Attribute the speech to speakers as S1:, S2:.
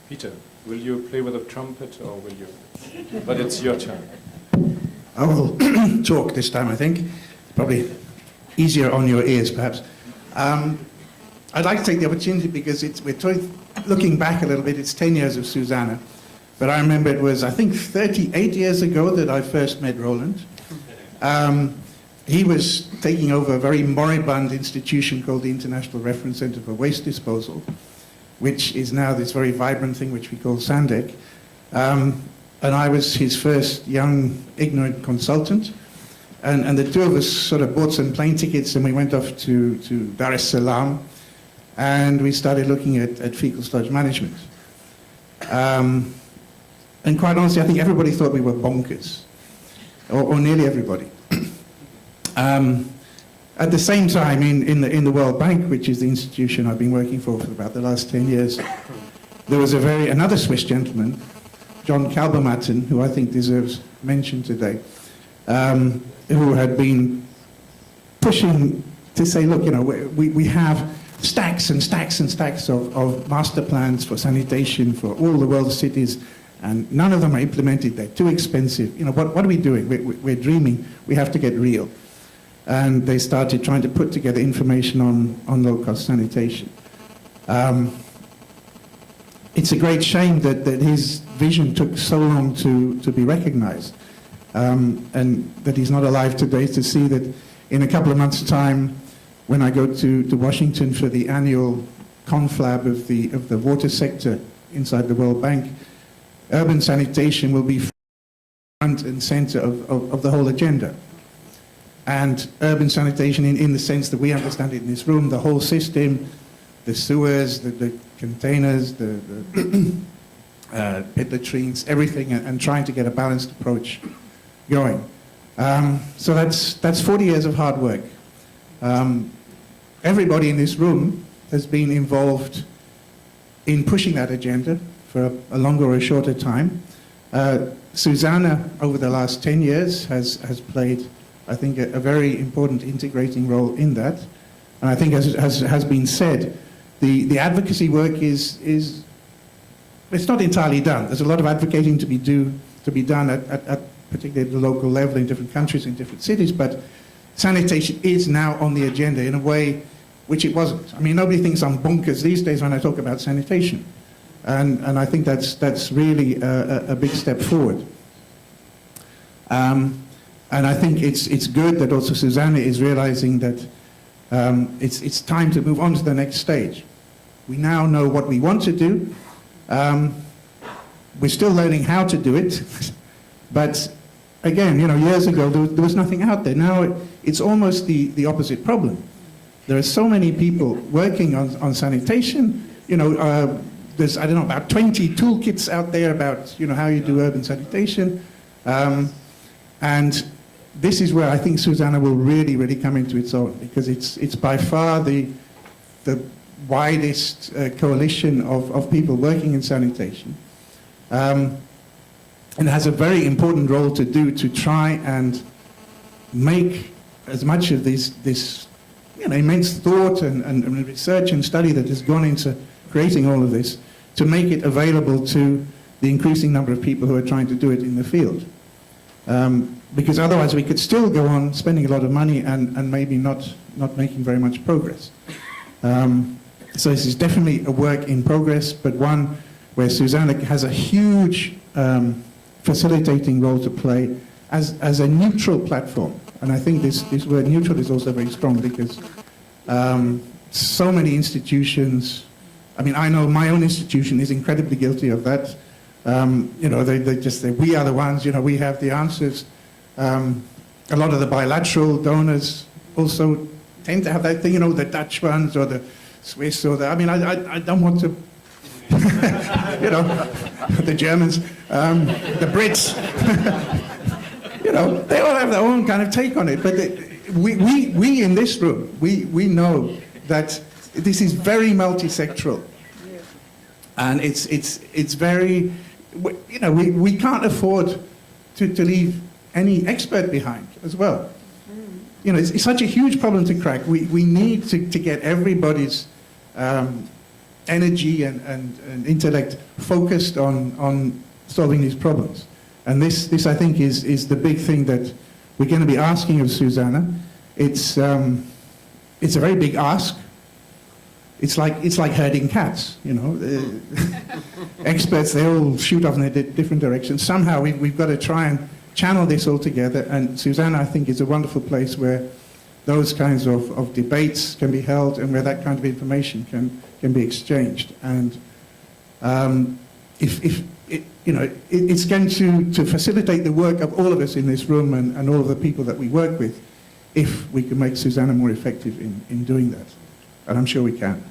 S1: Peter, will you play with a trumpet or will you? But it's your turn.
S2: I will talk this time, I think. Probably easier on your ears, perhaps. I'd like to take the opportunity because looking back a little bit, it's 10 years of SuSanA. But I remember it was, I think, 38 years ago that I first met Roland. He was taking over a very moribund institution called the International Reference Center for Waste Disposal, which is now this very vibrant thing which we call SANDEC. And I was his first young, ignorant consultant. And the two of us sort of bought some plane tickets and we went off to Dar es Salaam and we started looking at fecal sludge management. And quite honestly, I think everybody thought we were bonkers, or nearly everybody. At the same time, in the World Bank, which is the institution I've been working for about the last 10 years, there was another Swiss gentleman, John Kalbermatten, who I think deserves mention today, who had been pushing to say, look, you know, we have stacks and stacks and stacks of master plans for sanitation for all the world's cities, and none of them are implemented. They're too expensive. You know, what are we doing? We're dreaming. We have to get real. And they started trying to put together information on low-cost sanitation. It's a great shame that his vision took so long to be recognized, and that he's not alive today to see that in a couple of months' time, when I go to Washington for the annual conflab of the water sector inside the World Bank, urban sanitation will be front and center of the whole agenda. And urban sanitation in the sense that we understand it in this room, the whole system, the sewers, the containers, the pit latrines, everything, and trying to get a balanced approach going. So that's 40 years of hard work. Everybody in this room has been involved in pushing that agenda for a longer or a shorter time. SuSanA, over the last 10 years, has played, I think, a very important integrating role in that. And I think, as has been said, the advocacy work is it's not entirely done. There's a lot of advocating to be done at particularly at the local level in different countries, in different cities, but sanitation is now on the agenda in a way which it wasn't. I mean, nobody thinks I'm bonkers these days when I talk about sanitation. And I think that's really a big step forward. And I think it's good that also SuSanA is realizing that it's time to move on to the next stage. We now know what we want to do. We're still learning how to do it. But again, you know, years ago there was nothing out there. Now it's almost the opposite problem. There are so many people working on sanitation. You know, there's, I don't know, about 20 toolkits out there about, you know, how you do urban sanitation. And this is where I think SuSanA will really come into its own, because it's by far the widest coalition of people working in sanitation. And has a very important role to do to try and make as much of this you know, immense thought and research and study that has gone into creating all of this, to make it available to the increasing number of people who are trying to do it in the field. Because otherwise we could still go on spending a lot of money and maybe not making very much progress. So this is definitely a work in progress, but one where SuSanA has a huge facilitating role to play as a neutral platform. And I think this word neutral is also very strong, because so many institutions, I mean, I know my own institution is incredibly guilty of that. You know, they just say, we are the ones, you know, we have the answers. A lot of the bilateral donors also tend to have that thing, you know, the Dutch ones or the Swiss or the, I mean, I don't want to, you know, the Germans, the Brits, you know, they all have their own kind of take on it. But we in this room, we know that this is very multi-sectoral. And it's very, you know, we can't afford to leave any expert behind as well. You know, it's such a huge problem to crack. We need to get everybody's energy and intellect focused on solving these problems. And this I think, is the big thing that we're going to be asking of SuSanA. It's a very big ask. It's like herding cats, you know. Experts, they all shoot off in their different directions. Somehow we've got to try and channel this all together, and SuSanA, I think, is a wonderful place where those kinds of debates can be held and where that kind of information can be exchanged. And it's going to facilitate the work of all of us in this room and all of the people that we work with if we can make SuSanA more effective in doing that. And I'm sure we can.